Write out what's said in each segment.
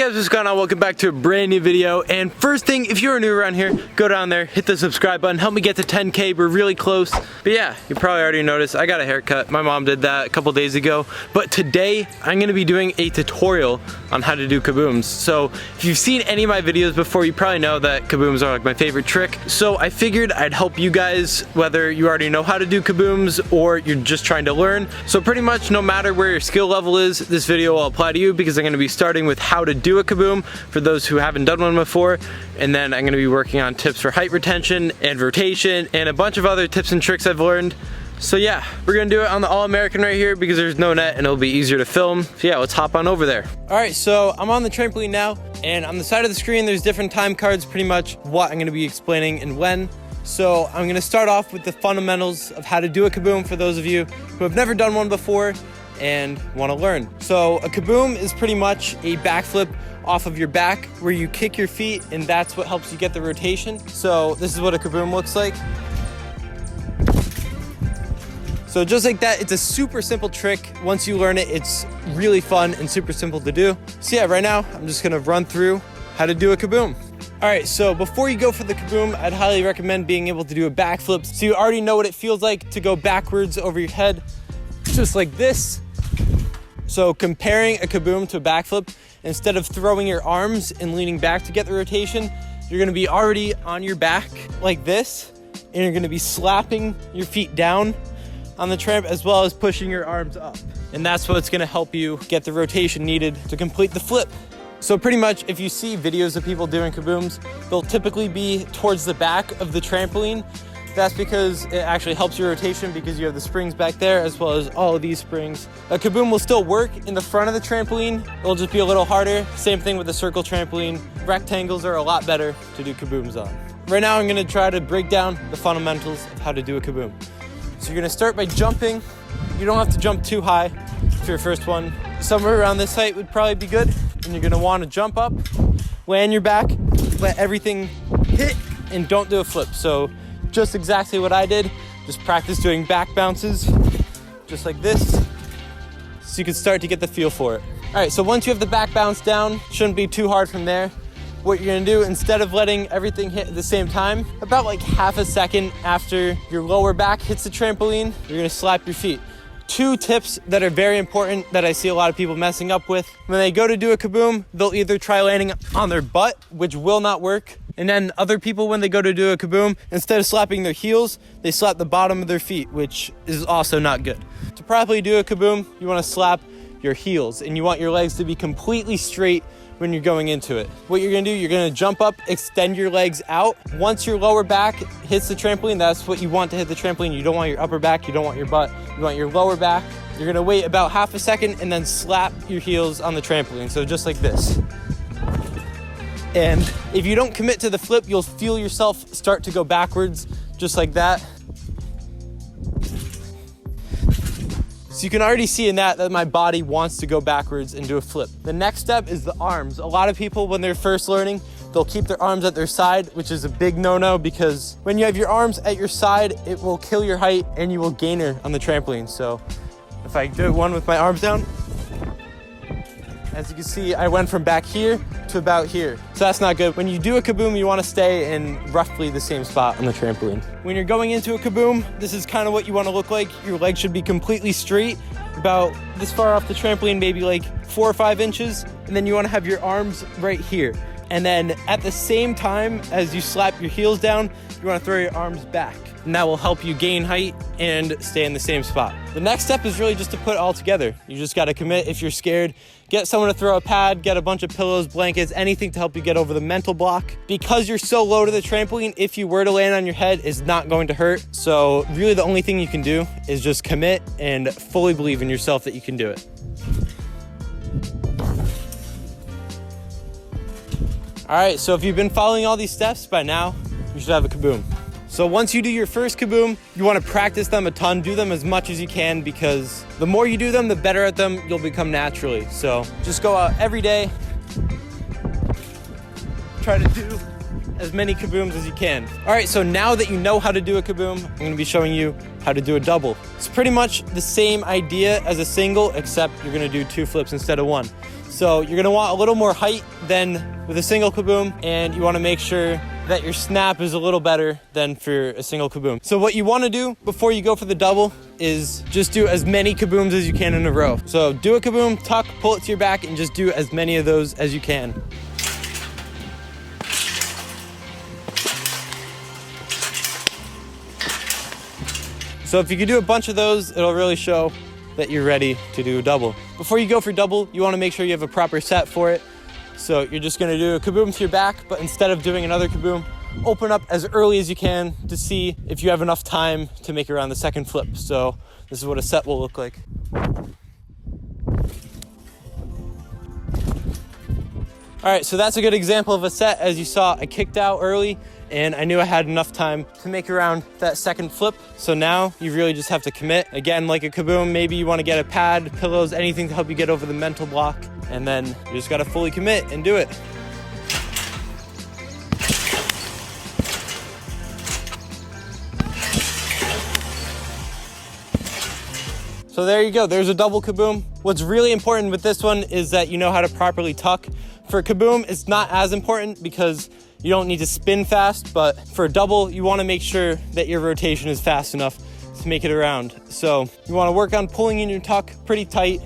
guys, what's going on? Welcome back to a brand new video. And first thing, if you're new around here, go down there, hit the subscribe button, help me get to 10K. We're really close. But yeah, you probably already noticed I got a haircut. My mom did that a couple days ago. But today, I'm gonna be doing a tutorial on how to do kabooms. So if you've seen any of my videos before, you probably know that kabooms are like my favorite trick. So I figured I'd help you guys, whether you already know how to do kabooms or you're just trying to learn. So pretty much no matter where your skill level is, this video will apply to you because I'm gonna be starting with how to do a kaboom for those who haven't done one before, and then I'm going to be working on tips for height retention and rotation and a bunch of other tips and tricks I've learned. So yeah, we're going to do it on the All-American right here because there's no net and it'll be easier to film. So yeah, let's hop on over there. Alright, so I'm on the trampoline now, and on the side of the screen there's different time cards, pretty much what I'm going to be explaining and when. So I'm going to start off with the fundamentals of how to do a kaboom for those of you who have never done one before and want to learn. So a kaboom is pretty much a backflip off of your back where you kick your feet, and that's what helps you get the rotation. So this is what a kaboom looks like. So just like that, it's a super simple trick. Once you learn it, it's really fun and super simple to do. So yeah, right now I'm just gonna run through how to do a kaboom. All right, so before you go for the kaboom, I'd highly recommend being able to do a backflip so you already know what it feels like to go backwards over your head, just like this. So comparing a kaboom to a backflip, instead of throwing your arms and leaning back to get the rotation, you're gonna be already on your back like this, and you're gonna be slapping your feet down on the tramp as well as pushing your arms up. And that's what's gonna help you get the rotation needed to complete the flip. So pretty much if you see videos of people doing kabooms, they'll typically be towards the back of the trampoline. That's because it actually helps your rotation because you have the springs back there as well as all of these springs. A kaboom will still work in the front of the trampoline. It'll just be a little harder. Same thing with the circle trampoline. Rectangles are a lot better to do kabooms on. Right now I'm gonna try to break down the fundamentals of how to do a kaboom. So you're gonna start by jumping. You don't have to jump too high for your first one. Somewhere around this height would probably be good. And you're gonna wanna jump up, land your back, let everything hit, and don't do a flip. So just exactly what I did. Just practice doing back bounces, just like this, so you can start to get the feel for it. All right, so once you have the back bounce down, shouldn't be too hard from there. What you're gonna do, instead of letting everything hit at the same time, about like half a second after your lower back hits the trampoline, you're gonna slap your feet. Two tips that are very important that I see a lot of people messing up with. When they go to do a kaboom, they'll either try landing on their butt, which will not work. And then other people, when they go to do a kaboom, instead of slapping their heels, they slap the bottom of their feet, which is also not good. To properly do a kaboom, you want to slap your heels, and you want your legs to be completely straight when you're going into it. What you're gonna do, you're gonna jump up, extend your legs out. Once your lower back hits the trampoline, that's what you want to hit the trampoline. You don't want your upper back, you don't want your butt, you want your lower back. You're gonna wait about half a second and then slap your heels on the trampoline. So just like this. And if you don't commit to the flip, you'll feel yourself start to go backwards, just like that. So you can already see in that my body wants to go backwards and do a flip. The next step is the arms. A lot of people, when they're first learning, they'll keep their arms at their side, which is a big no-no because when you have your arms at your side, it will kill your height and you will gainer on the trampoline. So if I do one with my arms down, as you can see, I went from back here to about here. So that's not good. When you do a kaboom, you want to stay in roughly the same spot on the trampoline. When you're going into a kaboom, this is kind of what you want to look like. Your legs should be completely straight, about this far off the trampoline, maybe like 4 or 5 inches. And then you want to have your arms right here. And then at the same time as you slap your heels down, you want to throw your arms back. And that will help you gain height and stay in the same spot. The next step is really just to put it all together. You just got to commit. If you're scared, get someone to throw a pad, get a bunch of pillows, blankets, anything to help you get over the mental block. Because you're so low to the trampoline, if you were to land on your head, it's not going to hurt. So really the only thing you can do is just commit and fully believe in yourself that you can do it. All right, so if you've been following all these steps by now, you should have a kaboom. So once you do your first kaboom, you want to practice them a ton, do them as much as you can because the more you do them, the better at them you'll become naturally. So just go out every day, try to do as many kabooms as you can. All right, so now that you know how to do a kaboom, I'm gonna be showing you how to do a double. It's pretty much the same idea as a single, except you're gonna do 2 flips instead of 1. So you're gonna want a little more height than with a single kaboom, and you wanna make sure that your snap is a little better than for a single kaboom. So what you wanna do before you go for the double is just do as many kabooms as you can in a row. So do a kaboom, tuck, pull it to your back, and just do as many of those as you can. So if you can do a bunch of those, it'll really show that you're ready to do a double. Before you go for double, you wanna make sure you have a proper set for it. So you're just gonna do a kaboom to your back, but instead of doing another kaboom, open up as early as you can to see if you have enough time to make it around the second flip. So this is what a set will look like. All right, so that's a good example of a set. As you saw, I kicked out early and I knew I had enough time to make around that second flip. So now you really just have to commit. Again, like a kaboom, maybe you wanna get a pad, pillows, anything to help you get over the mental block. And then you just gotta fully commit and do it. So there you go, there's a double kaboom. What's really important with this one is that you know how to properly tuck. For a kaboom, it's not as important because you don't need to spin fast, but for a double, you wanna make sure that your rotation is fast enough to make it around. So you wanna work on pulling in your tuck pretty tight,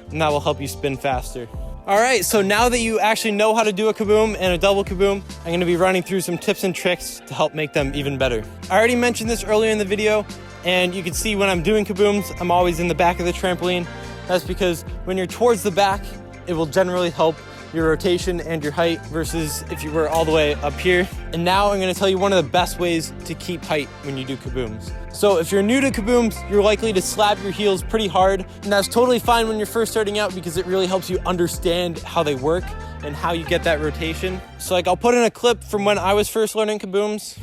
and that will help you spin faster. All right, so now that you actually know how to do a kaboom and a double kaboom, I'm gonna be running through some tips and tricks to help make them even better. I already mentioned this earlier in the video, and you can see when I'm doing kabooms, I'm always in the back of the trampoline. That's because when you're towards the back, it will generally help your rotation and your height versus if you were all the way up here. And now I'm gonna tell you one of the best ways to keep height when you do kabooms. So if you're new to kabooms, you're likely to slap your heels pretty hard, and that's totally fine when you're first starting out because it really helps you understand how they work and how you get that rotation. So like I'll put in a clip from when I was first learning kabooms.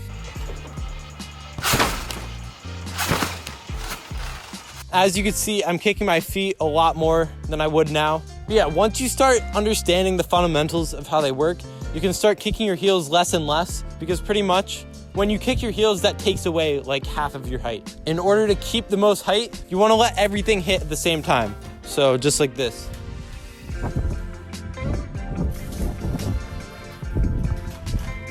As you can see, I'm kicking my feet a lot more than I would now. But yeah, once you start understanding the fundamentals of how they work, you can start kicking your heels less and less because pretty much when you kick your heels, that takes away like half of your height. In order to keep the most height, you wanna let everything hit at the same time. So just like this.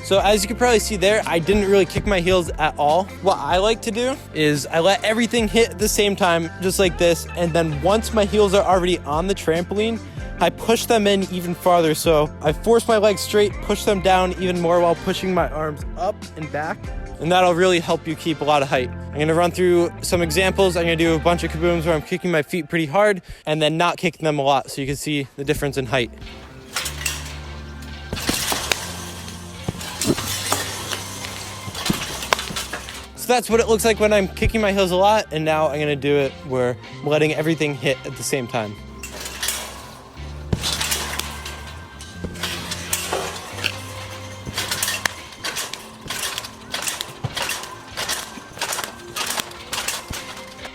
So as you can probably see there, I didn't really kick my heels at all. What I like to do is I let everything hit at the same time, just like this. And then once my heels are already on the trampoline, I push them in even farther. So I force my legs straight, push them down even more while pushing my arms up and back. And that'll really help you keep a lot of height. I'm gonna run through some examples. I'm gonna do a bunch of kabooms where I'm kicking my feet pretty hard and then not kicking them a lot so you can see the difference in height. So that's what it looks like when I'm kicking my heels a lot, and now I'm gonna do it where I'm letting everything hit at the same time.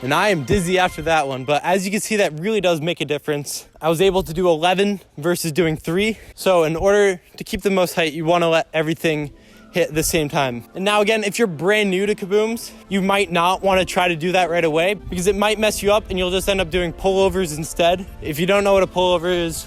And I am dizzy after that one, but as you can see, that really does make a difference. I was able to do 11 versus doing 3. So in order to keep the most height, you wanna let everything hit at the same time. And now again, if you're brand new to kabooms, you might not want to try to do that right away because it might mess you up and you'll just end up doing pullovers instead. If you don't know what a pullover is,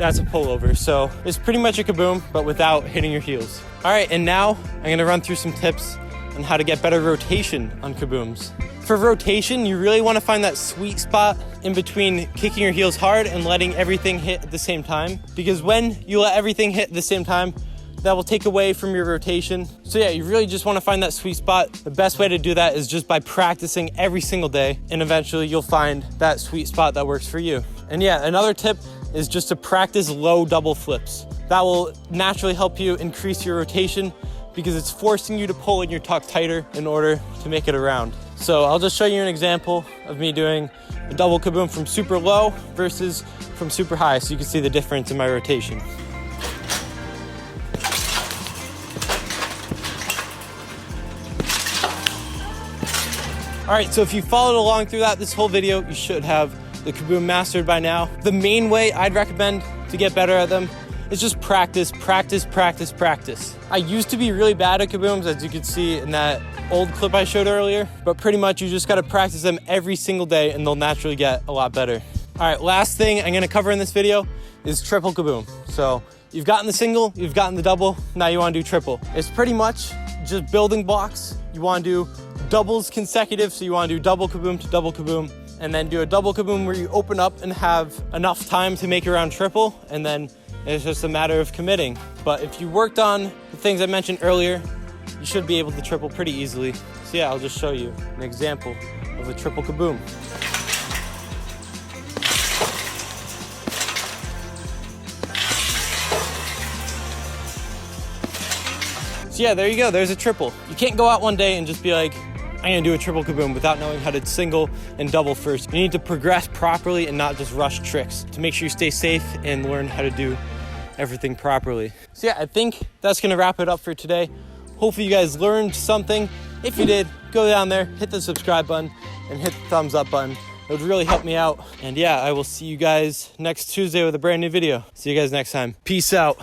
that's a pullover. So it's pretty much a kaboom, but without hitting your heels. All right, and now I'm gonna run through some tips on how to get better rotation on kabooms. For rotation, you really want to find that sweet spot in between kicking your heels hard and letting everything hit at the same time, because when you let everything hit at the same time, that will take away from your rotation. So yeah, you really just want to find that sweet spot. The best way to do that is just by practicing every single day, and eventually you'll find that sweet spot that works for you. And yeah, another tip is just to practice low double flips. That will naturally help you increase your rotation because it's forcing you to pull in your tuck tighter in order to make it around. So I'll just show you an example of me doing a double kaboom from super low versus from super high so you can see the difference in my rotation. All right, so if you followed along through this whole video, you should have the kaboom mastered by now. The main way I'd recommend to get better at them is just practice, practice, practice, practice. I used to be really bad at kabooms, as you could see in that old clip I showed earlier, but pretty much you just gotta practice them every single day and they'll naturally get a lot better. All right, last thing I'm gonna cover in this video is triple kaboom. So you've gotten the single, you've gotten the double, now you wanna do triple. It's pretty much just building blocks. You wanna do doubles consecutive, so you wanna do double kaboom to double kaboom, and then do a double kaboom where you open up and have enough time to make around triple, and then it's just a matter of committing. But if you worked on the things I mentioned earlier, you should be able to triple pretty easily. So yeah, I'll just show you an example of a triple kaboom. So yeah, there you go, there's a triple. You can't go out one day and just be like, I'm gonna do a triple kaboom without knowing how to single and double first. You need to progress properly and not just rush tricks to make sure you stay safe and learn how to do everything properly. So yeah, I think that's gonna wrap it up for today. Hopefully you guys learned something. If you did, go down there, hit the subscribe button and hit the thumbs up button. It would really help me out. And yeah, I will see you guys next Tuesday with a brand new video. See you guys next time. Peace out.